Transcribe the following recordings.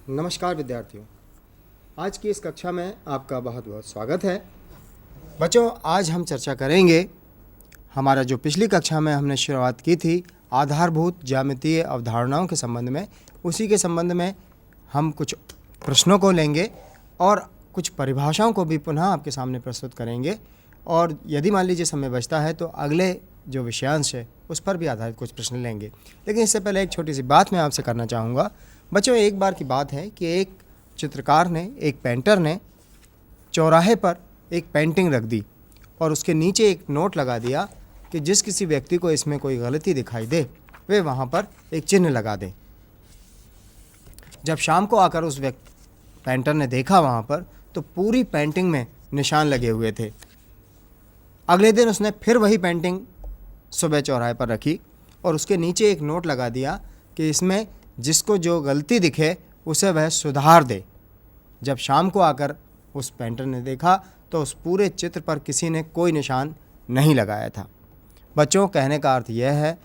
नमस्कार विद्यार्थियों, आज की इस कक्षा में आपका बहुत बहुत स्वागत है। बच्चों, आज हम चर्चा करेंगे हमारा जो पिछली कक्षा में हमने शुरुआत की थी आधारभूत ज्यामितीय अवधारणाओं के संबंध में, उसी के संबंध में हम कुछ प्रश्नों को लेंगे और कुछ परिभाषाओं को भी पुनः आपके सामने प्रस्तुत करेंगे। और यदि मान लीजिए समय बचता है तो अगले जो विषयांश है उस पर भी आधारित कुछ प्रश्न लेंगे। लेकिन इससे पहले एक छोटी सी बात मैं आपसे करना चाहूँगा। बच्चों, एक बार की बात है कि एक चित्रकार ने, एक पेंटर ने चौराहे पर एक पेंटिंग रख दी और उसके नीचे एक नोट लगा दिया कि जिस किसी व्यक्ति को इसमें कोई गलती दिखाई दे वे वहाँ पर एक चिन्ह लगा दें। जब शाम को आकर उस पेंटर ने देखा वहाँ पर तो पूरी पेंटिंग में निशान लगे हुए थे। अगले दिन उसने फिर वही पेंटिंग सुबह चौराहे पर रखी और उसके नीचे एक नोट लगा दिया कि इसमें जिसको जो गलती दिखे उसे वह सुधार दे। जब शाम को आकर उस पेंटर ने देखा तो उस पूरे चित्र पर किसी ने कोई निशान नहीं लगाया था। बच्चों, कहने का अर्थ यह है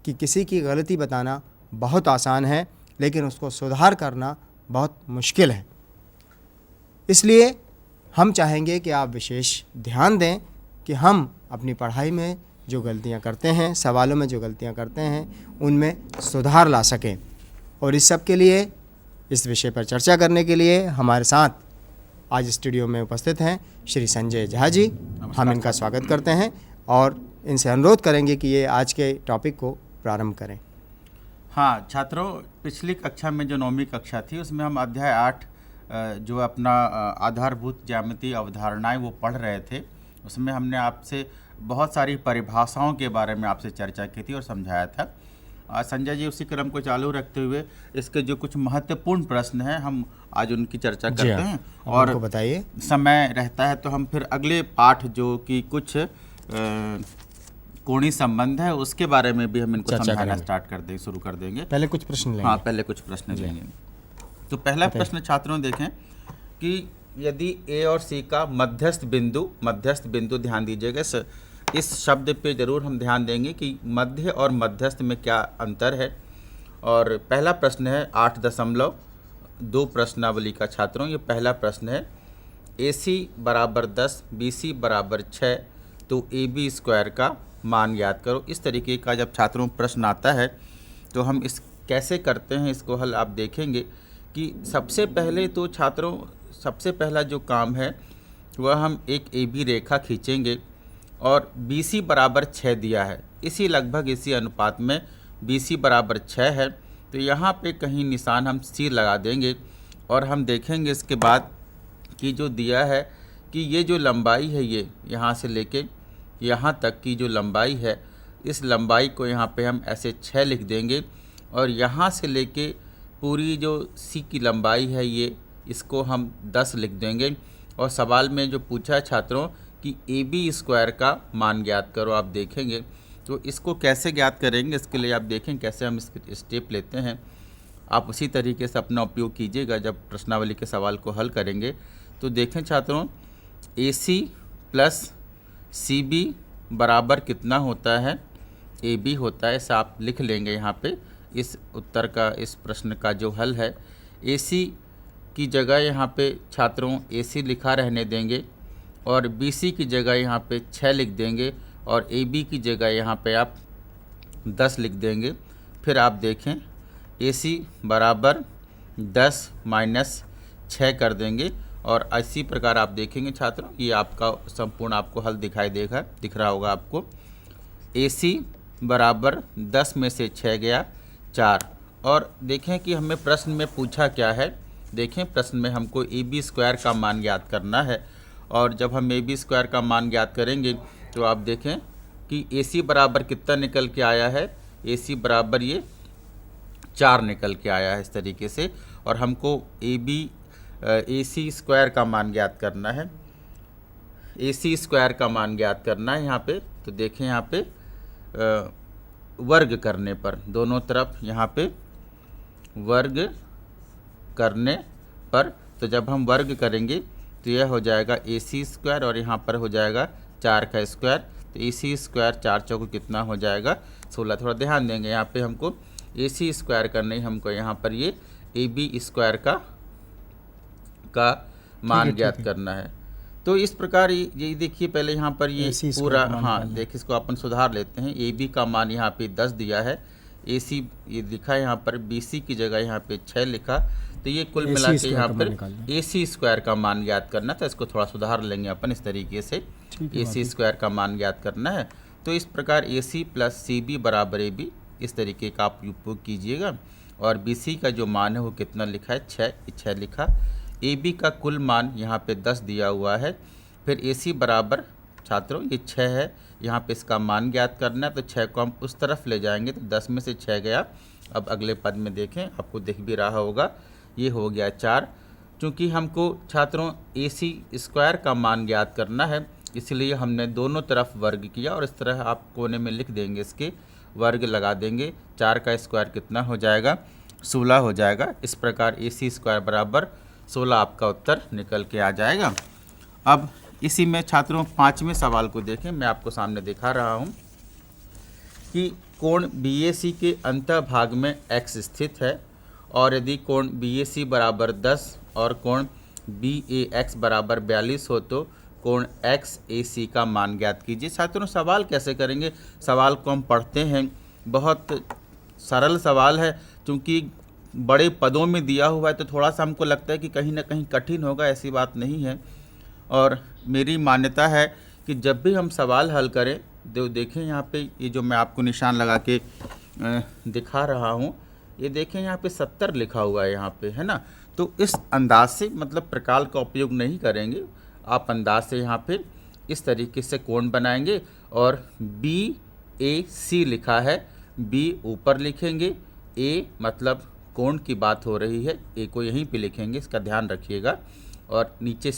कि किसी की गलती बताना बहुत आसान है, लेकिन उसको सुधार करना बहुत मुश्किल है। इसलिए हम चाहेंगे कि आप विशेष ध्यान दें कि हम अपनी पढ़ाई में जो गलतियां करते हैं, सवालों में जो गलतियां करते हैं, उनमें सुधार ला सकें। और इस सब के लिए, इस विषय पर चर्चा करने के लिए हमारे साथ आज स्टूडियो में उपस्थित हैं श्री संजय झा जी। हम इनका स्वागत करते हैं और इनसे अनुरोध करेंगे कि ये आज के टॉपिक को प्रारंभ करें। हाँ छात्रों, पिछली कक्षा में जो 9वीं कक्षा थी उसमें हम अध्याय 8 जो अपना आधारभूत ज्यामितीय अवधारणाएं वो पढ़ रहे थे। उसमें हमने आपसे बहुत सारी परिभाषाओं के बारे में आपसे चर्चा की थी और समझाया था। संजय जी, उसी क्रम को चालू रखते हुए इसके जो कुछ महत्वपूर्ण प्रश्न हैं हम आज उनकी चर्चा करते हैं। और बताइए, समय रहता है तो हम फिर अगले पाठ जो कि कुछ कोणीय संबंध है उसके बारे में भी हम इनको समझाना शुरू कर देंगे। पहले कुछ प्रश्न लेंगे। हाँ, पहले कुछ प्रश्न लेंगे। तो पहला प्रश्न छात्रों देखें कि यदि ए और सी का मध्यस्थ बिंदु ध्यान दीजिएगा, इस शब्द पे जरूर हम ध्यान देंगे कि मध्य और मध्यस्थ में क्या अंतर है। और पहला प्रश्न है 8.2 प्रश्नावली का। छात्रों, ये पहला प्रश्न है, AC बराबर 10 BC बराबर 6 तो AB स्क्वायर का मान याद करो। इस तरीके का जब छात्रों प्रश्न आता है तो हम इस कैसे करते हैं इसको हल आप देखेंगे कि सबसे पहले तो छात्रों सबसे पहला जो काम है वह हम एक AB रेखा खींचेंगे और BC बराबर 6 दिया है, लगभग इसी अनुपात में BC बराबर 6 है। तो यहाँ पे कहीं निशान हम C लगा देंगे और हम देखेंगे इसके बाद कि जो दिया है कि ये जो लंबाई है, ये यहाँ से लेके यहाँ तक की जो लंबाई है, इस लंबाई को यहाँ पे हम ऐसे 6 लिख देंगे और यहाँ से लेके पूरी जो C की लंबाई है ये, इसको हम 10 लिख देंगे। और सवाल में जो पूछा है छात्रों कि AB स्क्वायर का मान ज्ञात करो, आप देखेंगे तो इसको कैसे ज्ञात करेंगे इसके लिए आप देखें कैसे हम इसके स्टेप लेते हैं। आप उसी तरीके से अपना उपयोग कीजिएगा जब प्रश्नावली के सवाल को हल करेंगे। तो देखें छात्रों, AC प्लस CB बराबर कितना होता है, AB होता है, ऐसा आप लिख लेंगे यहाँ पे। इस उत्तर का, इस प्रश्न का जो हल है, AC की जगह यहाँ पे छात्रों AC लिखा रहने देंगे और BC की जगह यहाँ पे 6 लिख देंगे और AB की जगह यहाँ पे आप 10 लिख देंगे। फिर आप देखें AC बराबर 10 माइनस 6 कर देंगे और इसी प्रकार आप देखेंगे छात्रों ये आपका संपूर्ण आपको हल दिख रहा होगा आपको। AC बराबर 10 में से 6 गया 4। और देखें कि हमें प्रश्न में पूछा क्या है। देखें प्रश्न में हमको AB स्क्वायर का मान ज्ञात करना है और जब हम AB स्क्वायर का मान ज्ञात करेंगे तो आप देखें कि AC बराबर कितना निकल के आया है, AC बराबर ये 4 निकल के आया है इस तरीके से। और हमको AC स्क्वायर का मान ज्ञात करना है, AC स्क्वायर का मान ज्ञात करना है यहाँ पे। तो देखें यहाँ पे वर्ग करने पर, दोनों तरफ यहाँ पे वर्ग करने पर, तो जब हम वर्ग करेंगे तो यह हो जाएगा AC स्क्वायर और यहाँ पर हो जाएगा 4 का स्क्वायर। तो AC स्क्वायर 4 चौको कितना हो जाएगा 16। थोड़ा ध्यान देंगे यहाँ पे हमको AC स्क्वायर करना ही, हमको यहाँ पर ये AB स्क्वायर का मान ज्ञात करना है। तो इस प्रकार ये देखिए, पहले यहाँ पर ये AC पूरा, का मान हाँ निकालना है। देखिए इसको अपन सुधार लेते हैं। AB का मान यहाँ पे 10 दिया है, AC ये लिखा है यहाँ पर, BC की जगह यहाँ पे 6 लिखा, तो ये कुल AC मिला के स्क्वायर यहाँ का मान पर निकालना है। AC स्क्वायर का मान ज्ञात करना था। इसको थोड़ा सुधार लेंगे अपन इस तरीके से, ठीक है, AC स्क्वायर का मान ज्ञात करना है। तो इस प्रकार AC प्लस CB बराबर AB, इस तरीके का आप उपयोग कीजिएगा। और BC का जो मान है वो कितना लिखा है, 6 लिखा। AB का कुल मान यहाँ पे 10 दिया हुआ है। फिर AC बराबर छात्रों ये 6 है, यहाँ पे इसका मान ज्ञात करना है, तो 6 को हम उस तरफ ले जाएंगे तो 10 में से 6 गया। अब अगले पद में देखें, आपको दिख भी रहा होगा, ये हो गया 4। चूँकि हमको छात्रों AC स्क्वायर का मान ज्ञात करना है, इसलिए हमने दोनों तरफ वर्ग किया, और इस तरह आप कोने में लिख देंगे, इसके वर्ग लगा देंगे। 4 का स्क्वायर कितना हो जाएगा, 16 हो जाएगा। इस प्रकार AC स्क्वायर बराबर 16 आपका उत्तर निकल के आ जाएगा। अब इसी में छात्रों 5वें सवाल को देखें, मैं आपको सामने दिखा रहा हूँ कि कोण BAC के अंतःभाग में x स्थित है, और यदि कोण BAC बराबर 10 और कोण BAX बराबर 42 हो तो कोण XAC का मान ज्ञात कीजिए। छात्रों सवाल कैसे करेंगे, सवाल को हम पढ़ते हैं, बहुत सरल सवाल है, क्योंकि बड़े पदों में दिया हुआ है तो थोड़ा सा हमको लगता है कि कहीं ना कहीं कठिन होगा, ऐसी बात नहीं है। और मेरी मान्यता है कि जब भी हम सवाल हल करें, देखें यहाँ पे ये जो मैं आपको निशान लगा के दिखा रहा हूँ, ये देखें यहाँ पे 70 लिखा हुआ है यहाँ पे, है ना। तो इस अंदाज से, मतलब प्रकाल का उपयोग नहीं करेंगे, आप अंदाज से यहाँ पे इस तरीके से कोण बनाएंगे। और BAC लिखा है, B ऊपर लिखेंगे, A मतलब कोण की बात हो रही है, A को यहीं पे लिखेंगे, इसका ध्यान रखिएगा। और नीचे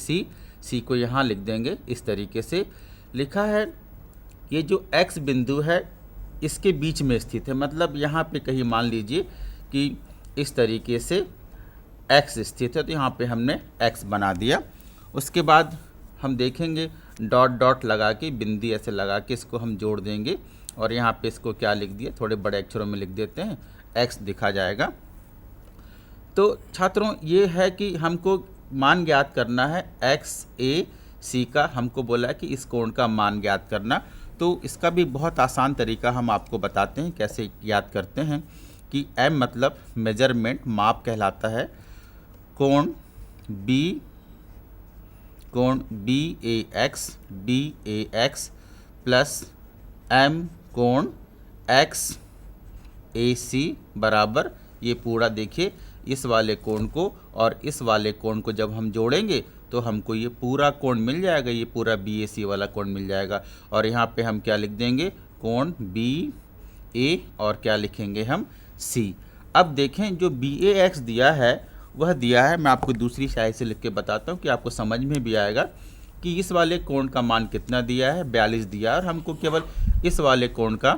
C को यहाँ लिख देंगे, इस तरीके से लिखा है। ये जो X बिंदु है इसके बीच में स्थित है, मतलब यहाँ पे कहीं मान लीजिए कि इस तरीके से X स्थित है, तो यहाँ पे हमने X बना दिया। उसके बाद हम देखेंगे डॉट डॉट लगा के, बिंदी ऐसे लगा के इसको हम जोड़ देंगे, और यहाँ पे इसको क्या लिख दिया, थोड़े बड़े अक्षरों में लिख देते हैं, X दिखा जाएगा। तो छात्रों ये है कि हमको मान ज्ञात करना है XAC का, हमको बोला है कि इस कोण का मान ज्ञात करना। तो इसका भी बहुत आसान तरीका हम आपको बताते हैं कैसे याद करते हैं कि M मतलब मेजरमेंट, माप कहलाता है। कोण BAX प्लस M कोण XAC बराबर, ये पूरा देखिए इस वाले कोण को और इस वाले कोण को जब हम जोड़ेंगे तो हमको ये पूरा कोण मिल जाएगा, ये पूरा BAC वाला कोण मिल जाएगा। और यहाँ पे हम क्या लिख देंगे, कोण BA, और क्या लिखेंगे हम, C। अब देखें जो BAX दिया है वह दिया है, मैं आपको दूसरी स्याही से लिख के बताता हूँ कि आपको समझ में भी आएगा कि इस वाले कोण का मान कितना दिया है, 42 दिया है, और हमको केवल इस वाले कोण का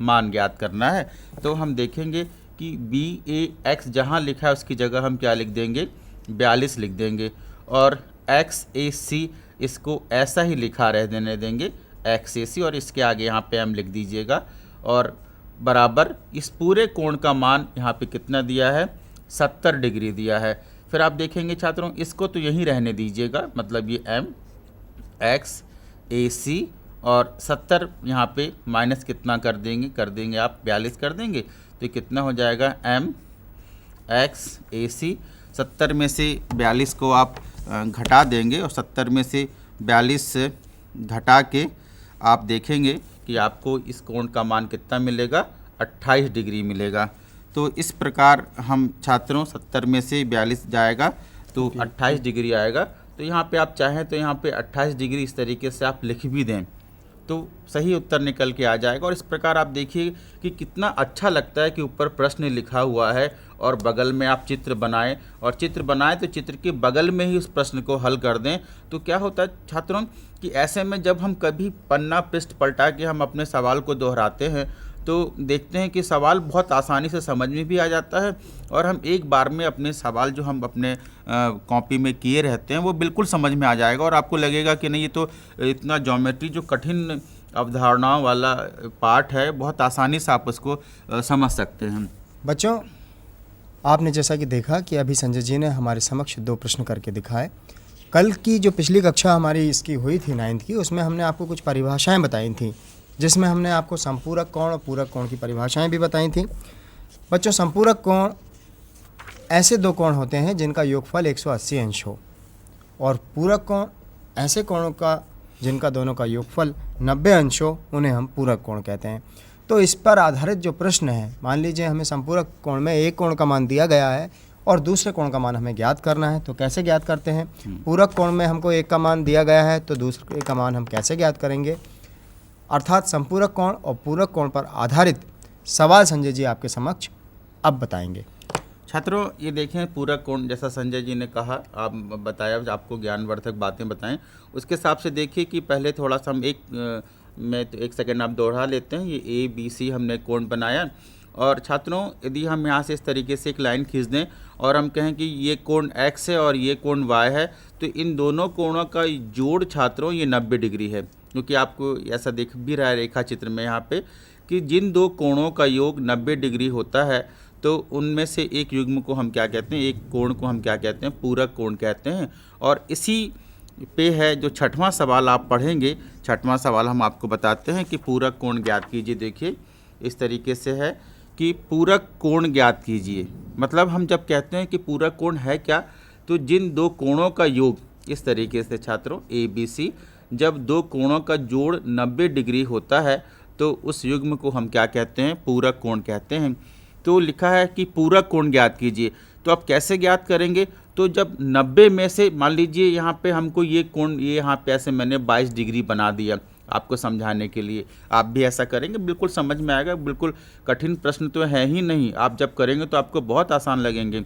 मान ज्ञात करना है। तो हम देखेंगे कि BAX जहाँ लिखा है उसकी जगह हम क्या लिख देंगे, 42 लिख देंगे, और XAC इसको ऐसा ही लिखा रह देने देंगे XAC, और इसके आगे यहाँ पे हम लिख दीजिएगा, और बराबर इस पूरे कोण का मान यहाँ पे कितना दिया है, 70 डिग्री दिया है। फिर आप देखेंगे छात्रों इसको तो यहीं रहने दीजिएगा, मतलब ये MXAC और 70 यहाँ पे माइनस कितना कर देंगे आप, 42 कर देंगे, तो कितना हो जाएगा MXAC। 70 में से 42 को आप घटा देंगे, और 70 में से 42 घटा के आप देखेंगे कि आपको इस कोण का मान कितना मिलेगा, 28 डिग्री मिलेगा। तो इस प्रकार हम छात्रों 70 में से 42 जाएगा तो 28 डिग्री आएगा। तो यहाँ पे आप चाहें तो यहाँ पे 28 डिग्री इस तरीके से आप लिख भी दें तो सही उत्तर निकल के आ जाएगा। और इस प्रकार आप देखिए कि कितना अच्छा लगता है कि ऊपर प्रश्न लिखा हुआ है और बगल में आप चित्र बनाएं, और चित्र बनाएं तो चित्र के बगल में ही उस प्रश्न को हल कर दें। तो क्या होता है छात्रों कि ऐसे में जब हम कभी पन्ना पृष्ठ पलटा के हम अपने सवाल को दोहराते हैं तो देखते हैं कि सवाल बहुत आसानी से समझ में भी आ जाता है, और हम एक बार में अपने सवाल जो हम अपने कॉपी में किए रहते हैं वो बिल्कुल समझ में आ जाएगा, और आपको लगेगा कि नहीं ये तो इतना ज्योमेट्री जो कठिन अवधारणाओं वाला पार्ट है, बहुत आसानी से आप उसको समझ सकते हैं। बच्चों आपने जैसा कि देखा कि अभी संजय जी ने हमारे समक्ष 2 प्रश्न करके दिखाए। कल की जो पिछली कक्षा हमारी इसकी हुई थी 9th की, उसमें हमने आपको कुछ परिभाषाएं बताई थी, जिसमें हमने आपको संपूरक कोण और पूरक कोण की परिभाषाएं भी बताई थी। बच्चों, संपूरक कोण ऐसे 2 कोण होते हैं जिनका योगफल 180 अंश हो, और पूरक कोण ऐसे कोणों का जिनका दोनों का योगफल 90 अंश हो, उन्हें हम पूरक कोण कहते हैं। तो इस पर आधारित जो प्रश्न है, मान लीजिए हमें संपूरक कोण में एक कोण का मान दिया गया है और दूसरे कोण का मान हमें ज्ञात करना है, तो कैसे ज्ञात करते हैं? पूरक कोण में हमको एक का मान दिया गया है, तो दूसरे का मान हम कैसे ज्ञात करेंगे? अर्थात संपूरक कोण और पूरक कोण पर आधारित सवाल संजय जी आपके समक्ष अब बताएंगे। छात्रों, ये देखें, पूरक कोण जैसा संजय जी ने कहा, आप बताया, आपको ज्ञानवर्धक बातें बताएं, उसके हिसाब से देखिए कि पहले थोड़ा सा हम एक सेकंड आप दोहरा लेते हैं। ये ABC हमने कोण बनाया, और छात्रों यदि हम यहाँ से इस तरीके से एक लाइन खींच दें और हम कहें कि ये कोण X है और ये कोण Y है, तो इन दोनों कोणों का जोड़ छात्रों ये 90 डिग्री है, क्योंकि आपको ऐसा दिख भी रहा है रेखा चित्र में यहाँ पे कि जिन 2 कोणों का योग 90 डिग्री होता है, तो उनमें से एक युग्म को हम क्या कहते हैं, एक कोण को हम क्या कहते हैं, पूरक कोण कहते हैं। और इसी पे है जो 6वां सवाल आप पढ़ेंगे। 6वां सवाल हम आपको बताते हैं कि पूरक कोण ज्ञात कीजिए। देखिए इस तरीके से है कि पूरक कोण ज्ञात कीजिए, मतलब हम जब कहते हैं कि पूरक कोण है क्या, तो जिन 2 कोणों का योग इस तरीके से छात्रों ABC, जब 2 कोणों का जोड़ 90 डिग्री होता है, तो उस युग्म को हम क्या कहते हैं, पूरक कोण कहते हैं। तो लिखा है कि पूरक कोण ज्ञात कीजिए, तो आप कैसे ज्ञात करेंगे? तो जब 90 में से मान लीजिए यहाँ पे हमको ये कोण, ये यहाँ पे ऐसे मैंने 22 डिग्री बना दिया आपको समझाने के लिए, आप भी ऐसा करेंगे, बिल्कुल समझ में आएगा। बिल्कुल कठिन प्रश्न तो है ही नहीं, आप जब करेंगे तो आपको बहुत आसान लगेंगे।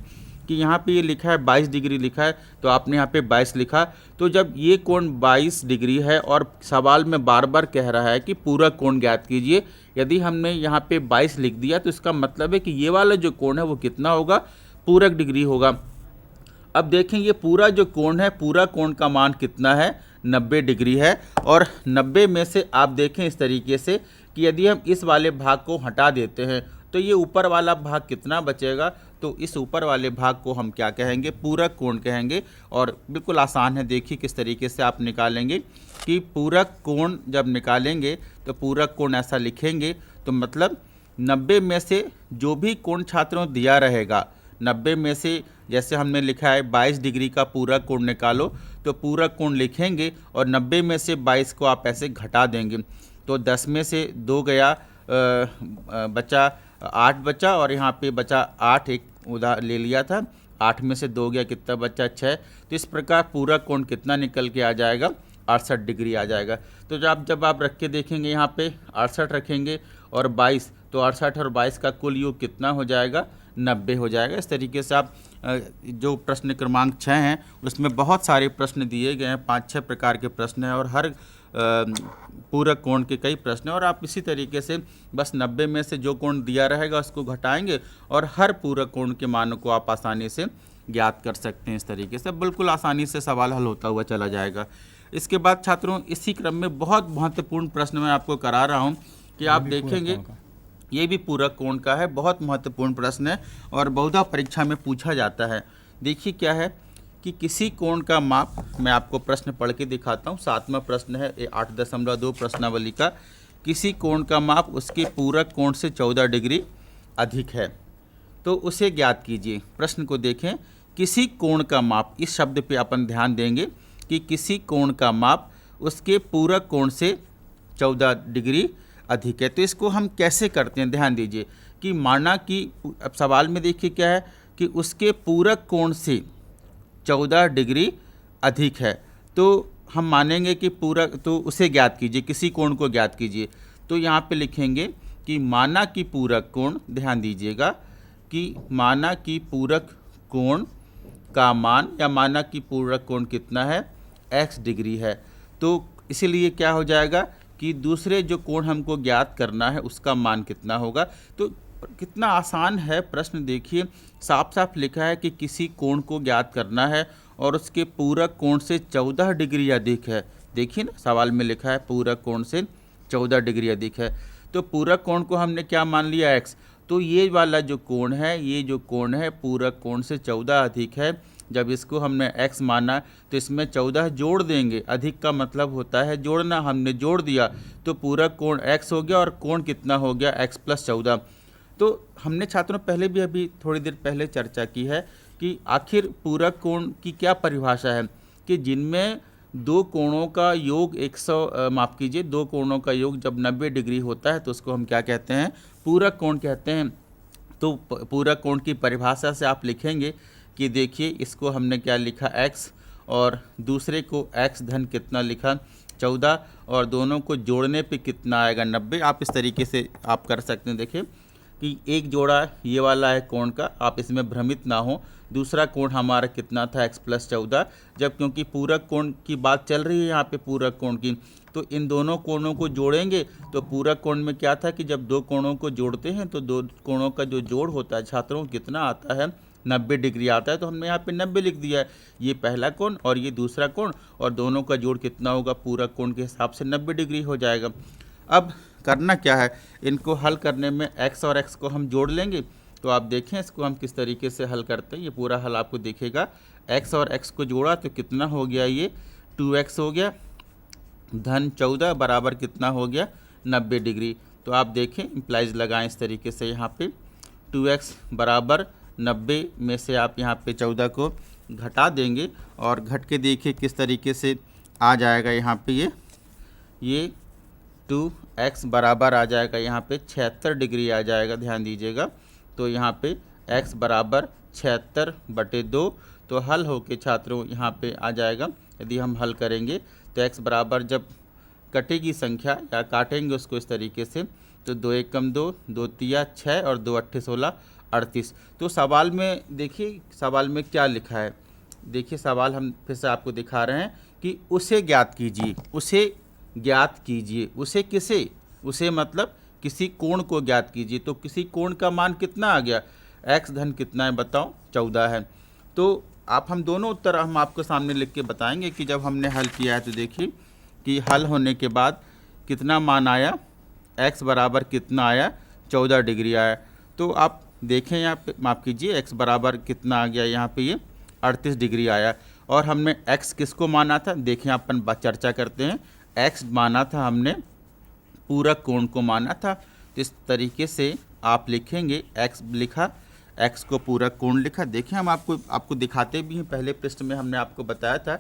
कि यहाँ पे ये लिखा है 22 डिग्री लिखा है, तो आपने यहाँ पे 22 लिखा, तो जब ये कोण 22 डिग्री है और सवाल में बार बार कह रहा है कि पूरक कोण ज्ञात कीजिए, यदि हमने यहाँ पे 22 लिख दिया तो इसका मतलब है कि ये वाला जो कोण है वो कितना होगा, पूरक डिग्री होगा। अब देखें ये पूरा जो कोण है, पूरा कोण का मान कितना है, 90 डिग्री है। और 90 में से आप देखें इस तरीके से कि यदि हम इस वाले भाग को हटा देते हैं तो ये ऊपर वाला भाग कितना बचेगा, तो इस ऊपर वाले भाग को हम क्या कहेंगे, पूरक कोण कहेंगे। और बिल्कुल आसान है, देखिए किस तरीके से आप निकालेंगे कि पूरक कोण जब निकालेंगे तो पूरक कोण ऐसा लिखेंगे, तो मतलब 90 में से जो भी कोण छात्रों दिया रहेगा, 90 में से जैसे हमने लिखा है 22 डिग्री का पूरक कोण निकालो, तो पूरक कोण लिखेंगे और 90 में से 22 को आप ऐसे घटा देंगे, तो 10 में से 2 गया, बचा 8 बचा, और यहाँ पे बचा 8, एक उधार ले लिया था, 8 में से 2 गया, कितना बचा 6। तो इस प्रकार पूरक कोण कितना निकल के आ जाएगा, 68 डिग्री आ जाएगा। तो जब आप रख के देखेंगे यहाँ पे 68 रखेंगे और 22, तो 68 और 22 का कुल योग कितना हो जाएगा, 90 हो जाएगा। इस तरीके से आप जो प्रश्न क्रमांक 6 हैं उसमें बहुत सारे प्रश्न दिए गए हैं, 5-6 प्रकार के प्रश्न हैं और हर पूरक कोण के कई प्रश्न हैं। और आप इसी तरीके से बस 90 में से जो कोण दिया रहेगा उसको घटाएंगे और हर पूरक कोण के मानों को आप आसानी से ज्ञात कर सकते हैं। इस तरीके से बिल्कुल आसानी से सवाल हल होता हुआ चला जाएगा। इसके बाद छात्रों इसी क्रम में बहुत महत्वपूर्ण प्रश्न मैं आपको करा रहा हूँ कि आप देखेंगे ये भी पूरक कोण का है, बहुत महत्वपूर्ण प्रश्न है और बहुधा परीक्षा में पूछा जाता है। देखिए क्या है कि किसी कोण का माप, मैं आपको प्रश्न पढ़ के दिखाता हूँ, 7वां प्रश्न है 8.2 प्रश्नावली का, किसी कोण का माप उसके पूरक कोण से 14 डिग्री अधिक है, तो उसे ज्ञात कीजिए। प्रश्न को देखें, किसी कोण का माप, इस शब्द पे अपन ध्यान देंगे कि किसी कोण का माप उसके पूरक कोण से 14 डिग्री अधिक है। तो इसको हम कैसे करते हैं, ध्यान दीजिए कि माना कि अब सवाल में देखिए क्या है कि उसके पूरक कोण से 14 डिग्री अधिक है, तो हम मानेंगे कि पूरक, तो उसे ज्ञात कीजिए, किसी कोण को ज्ञात कीजिए। तो यहाँ पे लिखेंगे कि माना कि पूरक कोण, ध्यान दीजिएगा कि माना कि पूरक कोण का मान, या माना कि पूरक कोण कितना है, x डिग्री है, तो इसीलिए क्या हो जाएगा कि दूसरे जो कोण हमको ज्ञात करना है उसका मान कितना होगा। तो कितना आसान है प्रश्न, देखिए साफ साफ लिखा है कि किसी कोण को ज्ञात करना है और उसके पूरक कोण से 14 डिग्री अधिक है। देखिए ना सवाल में लिखा है पूरक कोण से 14 डिग्री अधिक है, तो पूरक कोण को हमने क्या मान लिया, x, तो ये वाला जो कोण है, ये जो कोण है पूरक कोण से 14 अधिक है। जब इसको हमने x माना तो इसमें 14 जोड़ देंगे। अधिक का मतलब होता है जोड़ना, हमने जोड़ दिया तो पूरक कोण x हो गया और कोण कितना हो गया x + 14। तो हमने छात्रों पहले भी अभी थोड़ी देर पहले चर्चा की है कि आखिर पूरक कोण की क्या परिभाषा है, कि जिनमें दो कोणों का योग 100 दो कोणों का योग जब 90 डिग्री होता है तो उसको हम क्या कहते हैं, पूरक कोण कहते हैं। तो पूरक कोण की परिभाषा से आप लिखेंगे कि देखिए इसको हमने क्या लिखा x और दूसरे को x धन कितना लिखा 14 और दोनों को जोड़ने पे कितना आएगा 90। आप इस तरीके से आप कर सकते हैं। देखिए कि एक जोड़ा ये वाला है कोण का, आप इसमें भ्रमित ना हो। दूसरा कोण हमारा कितना था x + 14, जब क्योंकि पूरक कोण की बात चल रही है यहाँ पे पूरक कोण की, तो इन दोनों कोणों को जोड़ेंगे तो पूरक कोण में क्या था कि जब दो कोणों को जोड़ते हैं तो दो कोणों का जो जोड़ होता है छात्रों कितना आता है 90 डिग्री आता है। तो हमने यहाँ पे 90 लिख दिया है, ये पहला कोण और ये दूसरा कोण और दोनों का जोड़ कितना होगा पूरक कोण के हिसाब से 90 डिग्री हो जाएगा। अब करना क्या है, इनको हल करने में x और x को हम जोड़ लेंगे। तो आप देखें इसको हम किस तरीके से हल करते हैं, ये पूरा हल आपको दिखेगा। x और x को जोड़ा तो कितना हो गया, ये 2x हो गया धन 14 बराबर कितना हो गया 90 डिग्री। तो आप देखें इम्प्लाइज लगाएं इस तरीके से, यहाँ पे 2x बराबर 90 में से आप यहाँ पे 14 को घटा देंगे और घट के देखिए किस तरीके से आ जाएगा। यहाँ पे ये 2x बराबर आ जाएगा यहाँ पे 76 डिग्री आ जाएगा, ध्यान दीजिएगा। तो यहाँ पे x बराबर 76/2, तो हल होके छात्रों यहाँ पे आ जाएगा। यदि हम हल करेंगे तो x बराबर जब कटेगी संख्या या काटेंगे उसको इस तरीके से, तो 2 × 1 = 2, 2 × 3 = 6 और 2 × 8 = 16, 38। तो सवाल में देखिए सवाल में क्या लिखा है, देखिए सवाल हम फिर से आपको दिखा रहे हैं कि उसे ज्ञात कीजिए, उसे ज्ञात कीजिए। उसे किसे, उसे मतलब किसी कोण को ज्ञात कीजिए। तो किसी कोण का मान कितना आ गया, x धन कितना है बताओ 14 है। तो आप हम दोनों उत्तर हम आपको सामने लिख के बताएंगे कि जब हमने हल किया है तो देखिए कि हल होने के बाद कितना मान आया, x बराबर कितना आया 14 डिग्री आया। तो आप देखें यहाँ पे, माफ़ कीजिए, x बराबर कितना आ गया यहाँ पे, ये 38 डिग्री आया। और हमने x किसको माना था, देखें अपन चर्चा करते हैं। x माना था हमने पूरक कोण को माना था। तो इस तरीके से आप लिखेंगे, x लिखा, x को पूरक कोण लिखा। देखिए हम आपको दिखाते भी हैं, पहले पृष्ठ में हमने आपको बताया था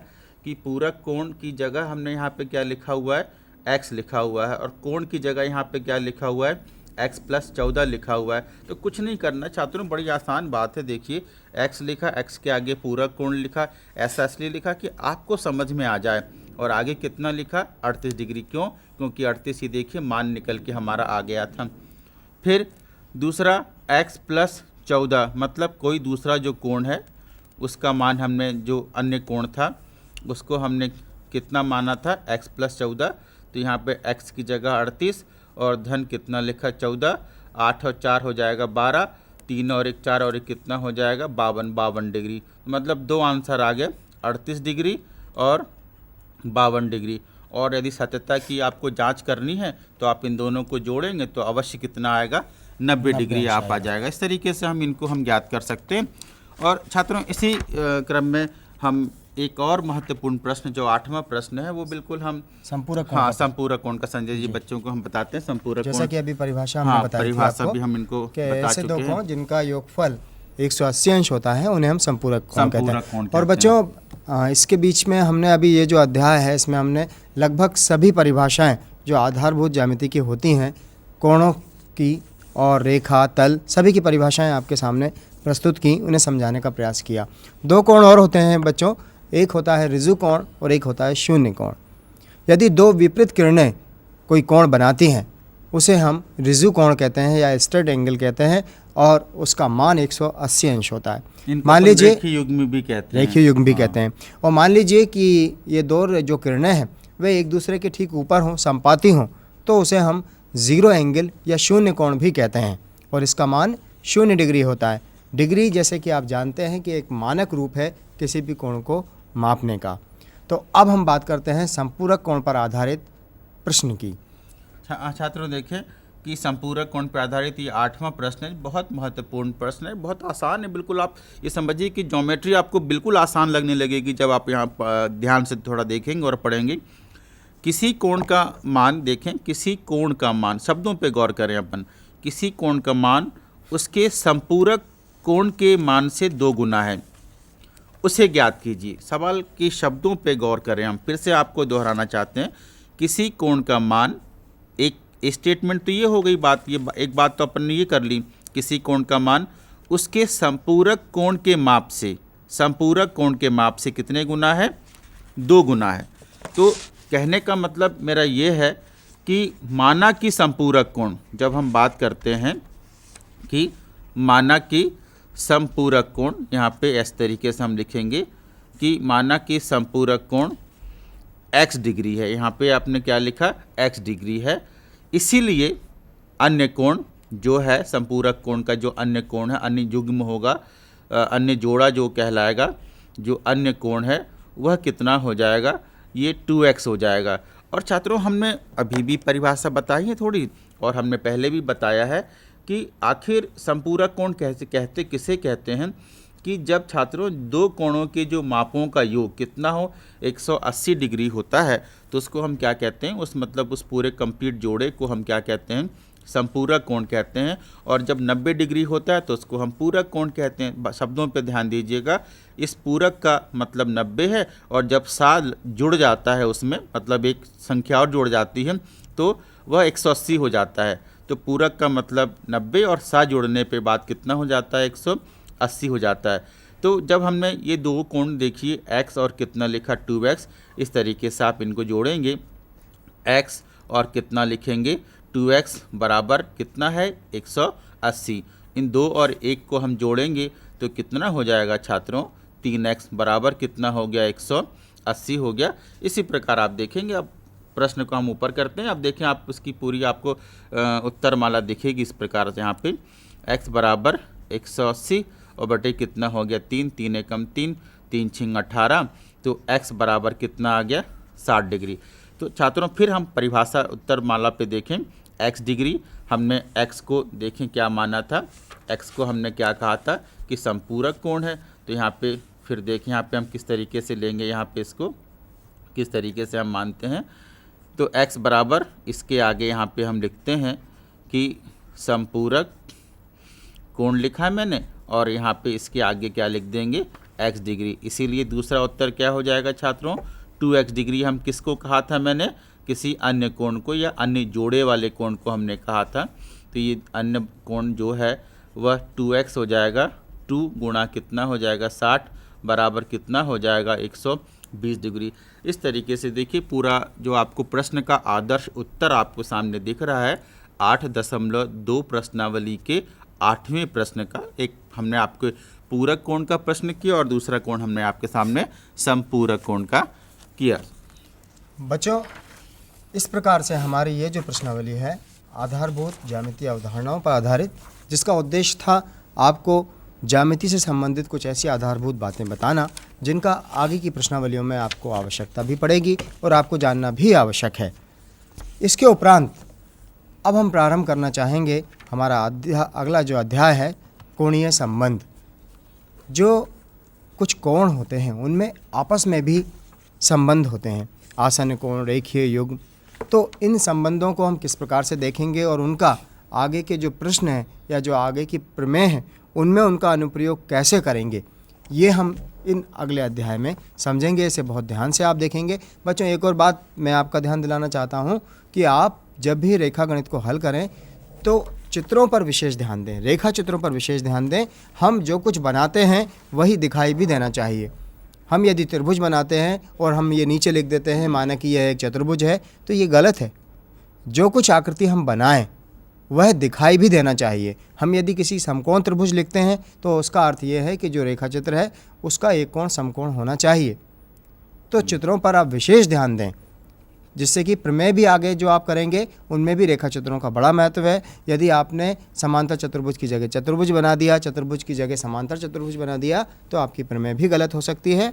कि पूरक कोण की जगह हमने यहाँ पे क्या लिखा हुआ है, x लिखा हुआ है, और कोण की जगह यहाँ पे क्या लिखा हुआ है, x + 14 लिखा हुआ है। तो कुछ नहीं करना छात्रों, बड़ी आसान बात है। देखिए x लिखा, x के आगे पूरक कोण लिखा, ऐसा इसलिए लिखा कि आपको समझ में आ जाए। और आगे कितना लिखा 38 डिग्री, क्यों, क्योंकि 38 ही देखिए मान निकल के हमारा आ गया था। फिर दूसरा x + 14 मतलब कोई दूसरा जो कोण है उसका मान हमने, जो अन्य कोण था उसको हमने कितना माना था x + 14। तो यहाँ पे x की जगह 38 और धन कितना लिखा 14, 8 और 4 हो जाएगा 12, 3 और 1 4 और 1 कितना हो जाएगा 52 डिग्री। मतलब दो आंसर आ गए, 38 डिग्री और 52 डिग्री। और यदि सत्यता की आपको जांच करनी है तो आप इन दोनों को जोड़ेंगे तो अवश्य कितना आएगा 90 डिग्री आप आ जाएगा। इस तरीके से हम ज्ञात कर सकते हैं। और छात्रों इसी क्रम में हम एक और महत्वपूर्ण प्रश्न, जो 8वां प्रश्न है, वो बिल्कुल हम संपूरक हाँ संपूरक कोण का संजय जी बच्चों को हम बताते हैं संपूरक कोण। जैसा कि अभी परिभाषा हमने बताई थी परिभाषा आपको भी हम इनको कि बता ऐसे दो चुके हैं। कोण जिनका योगफल 180 अंश होता है उन्हें हम संपूरक कोण कहते संपूरक कोण हैं। कहते और बच्चों इसके बीच में हमने अभी ये जो अध्याय है इसमें हमने लगभग सभी परिभाषाएं जो आधारभूत ज्यामिति की होती हैं, कोणों की और रेखा, तल, सभी की परिभाषाएं आपके सामने प्रस्तुत की, उन्हें समझाने का प्रयास किया। दो कोण और होते हैं बच्चों, एक होता है ऋजु कोण और एक होता है शून्य कोण। यदि दो विपरीत किरणें कोई कोण बनाती हैं उसे हम ऋजु कोण कहते हैं या स्ट्रेट एंगल कहते हैं, और उसका मान 180 अंश होता है। मान लीजिए रेखीय युग्म भी कहते हैं, रेखीय युग्म भी कहते हैं। और मान लीजिए कि ये दो जो किरणें हैं वे एक दूसरे के ठीक ऊपर हों, संपाती हों, तो उसे हम ज़ीरो एंगल या शून्य कोण भी कहते हैं, और इसका मान 0 डिग्री होता है। डिग्री जैसे कि आप जानते हैं कि एक मानक रूप है किसी भी कोण को मापने का। तो अब हम बात करते हैं संपूरक कोण पर आधारित प्रश्न की। छात्रों देखें कि संपूरक कोण पर आधारित ये 8वां प्रश्न है। बहुत महत्वपूर्ण प्रश्न है, बहुत आसान है। बिल्कुल आप ये समझिए कि ज्योमेट्री आपको बिल्कुल आसान लगने लगेगी जब आप यहाँ ध्यान से थोड़ा देखेंगे और पढ़ेंगे। किसी कोण का मान देखें, किसी कोण का मान, शब्दों पे गौर करें अपन। किसी कोण का मान उसके संपूरक कोण के मान से 2 गुना है, उसे ज्ञात कीजिए। सवाल के शब्दों पे गौर करें। हम फिर से आपको दोहराना चाहते हैं। किसी कोण का मान, एक स्टेटमेंट तो ये हो गई बात, ये एक बात तो अपन ने ये कर ली, किसी कोण का मान उसके संपूरक कोण के माप से, संपूरक कोण के माप से कितने गुना है? 2 गुना है। तो कहने का मतलब मेरा ये है कि माना कि संपूरक कोण, जब हम बात करते हैं कि माना कि संपूरक कोण, यहाँ पे इस तरीके से हम लिखेंगे कि माना कि संपूरक कोण x डिग्री है। यहाँ पे आपने क्या लिखा? x डिग्री है। इसीलिए अन्य कोण जो है, संपूरक कोण का जो अन्य कोण है, अन्य युग्म होगा, अन्य जोड़ा जो कहलाएगा, जो अन्य कोण है वह कितना हो जाएगा? ये 2x हो जाएगा। और छात्रों, हमने अभी भी परिभाषा बताई है थोड़ी, और हमने पहले भी बताया है कि आखिर संपूरक कोण कहते किसे कहते हैं कि जब छात्रों 2 कोणों के जो मापों का योग कितना हो, 180 डिग्री होता है, तो उसको हम क्या कहते हैं? उस पूरे कंप्लीट जोड़े को हम क्या कहते हैं? संपूरक कोण कहते हैं। और जब 90 डिग्री होता है तो उसको हम पूरक कोण कहते हैं। शब्दों पे ध्यान दीजिएगा, इस पूरक का मतलब 90 है, और जब साल जुड़ जाता है उसमें, मतलब एक संख्या और जुड़ जाती है, तो वह 180 हो जाता है। तो पूरक का मतलब 90 और सा जोड़ने पे बाद कितना हो जाता है? 180 हो जाता है। तो जब हमने ये 2 कोण देखिए, x और कितना लिखा? 2x। इस तरीके से आप इनको जोड़ेंगे, x और कितना लिखेंगे? 2x बराबर कितना है? 180। इन 2 और 1 को हम जोड़ेंगे तो कितना हो जाएगा छात्रों? 3x बराबर कितना हो गया? 180 हो गया। इसी प्रकार आप देखेंगे। अब प्रश्न को हम ऊपर करते हैं। अब देखें, आप उसकी पूरी आपको उत्तर माला दिखेगी इस प्रकार से। यहाँ पे x बराबर 180 और बटे कितना हो गया? 3, 3 एकम 3, 3 छिंग 18, तो x बराबर कितना आ गया? 60 डिग्री। तो छात्रों, फिर हम परिभाषा उत्तर माला पे देखें। x डिग्री, हमने x को देखें क्या माना था? x को हमने क्या कहा था? कि संपूरक कोण है। तो यहाँ पे फिर देखें, यहाँ पे हम किस तरीके से लेंगे, यहाँ पे इसको किस तरीके से हम मानते हैं। तो x बराबर, इसके आगे यहाँ पे हम लिखते हैं कि संपूरक कोण लिखा है मैंने, और यहाँ पे इसके आगे क्या लिख देंगे? x degree. इसीलिए दूसरा उत्तर क्या हो जाएगा छात्रों? 2x degree. हम किसको कहा था मैंने? किसी अन्य कोण को या अन्य जोड़े वाले कोण को हमने कहा था। तो ये अन्य कोण जो है वह 2x हो जाएगा। 2 गुणा कितना हो जाएगा? 60 बराबर कितना हो जाएगा? 120 डिग्री। इस तरीके से देखिए, पूरा जो आपको प्रश्न का आदर्श उत्तर आपको सामने दिख रहा है। 8.2 प्रश्नावली के 8वें प्रश्न का एक हमने आपको पूरक कोण का प्रश्न किया, और दूसरा कोण हमने आपके सामने संपूरक कोण का किया। बच्चों, इस प्रकार से हमारी ये जो प्रश्नावली है आधारभूत ज्यामितीय अवधारणाओं पर आधारित, जिसका उद्देश्य था आपको ज्यामिति से संबंधित कुछ ऐसी आधारभूत बातें बताना जिनका आगे की प्रश्नावलियों में आपको आवश्यकता भी पड़ेगी और आपको जानना भी आवश्यक है। इसके उपरांत अब हम प्रारंभ करना चाहेंगे हमारा अगला जो अध्याय है, कोणीय संबंध। जो कुछ कोण होते हैं उनमें आपस में भी संबंध होते हैं, आसन्न कोण, रेखीय युग्म। तो इन संबंधों को हम किस प्रकार से देखेंगे और उनका आगे के जो प्रश्न हैं या जो आगे की प्रमेय हैं उनमें उनका अनुप्रयोग कैसे करेंगे, ये हम इन अगले अध्याय में समझेंगे। इसे बहुत ध्यान से आप देखेंगे। बच्चों, एक और बात मैं आपका ध्यान दिलाना चाहता हूँ कि आप जब भी रेखा गणित को हल करें तो चित्रों पर विशेष ध्यान दें, रेखा चित्रों पर विशेष ध्यान दें। हम जो कुछ बनाते हैं वही दिखाई भी देना चाहिए। हम यदि त्रिभुज बनाते हैं और हम ये नीचे लिख देते हैं माना कि यह एक चतुर्भुज है, तो ये गलत है। जो कुछ आकृति हम बनाएं वह दिखाई भी देना चाहिए। हम यदि किसी समकोण त्रिभुज लिखते हैं तो उसका अर्थ ये है कि जो रेखा चित्र है उसका एक कोण समकोण होना चाहिए। तो चित्रों पर आप विशेष ध्यान दें, जिससे कि प्रमेय भी आगे जो आप करेंगे उनमें भी रेखा चित्रों का बड़ा महत्व है। यदि आपने समांतर चतुर्भुज की जगह चतुर्भुज बना दिया, चतुर्भुज की जगह समांतर चतुर्भुज बना दिया, तो आपकी प्रमेय भी गलत हो सकती है।